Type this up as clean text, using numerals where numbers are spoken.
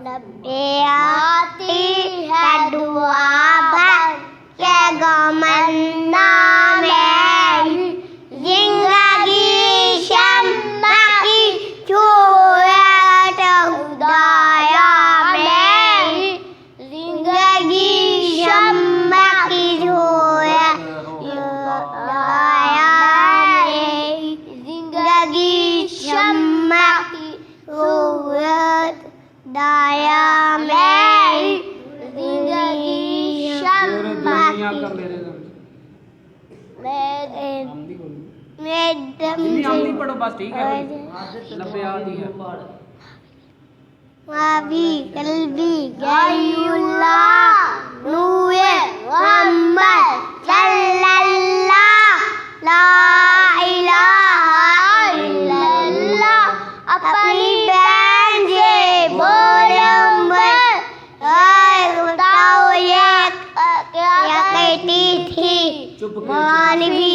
ये आती है दुआ भर के गमन्ना मेरी जिंदगी शम्मा की छूट खुदाया मेरी जिंदगी शम्मा की छूट खुदाया मेरी जिंदगी शम्मा की छूट दाया मेरी जिंदगी शम्मा आमदी पढ़ो बस ठीक है लंबे आती है मावी कल्बी गैयुल्लाह नूरे मोहम्मद सल्लल्लाह ला इलाहा इल्लल्लाह अपनी बहन से बोलूं बताओ ये क्या कहती थी मौलवी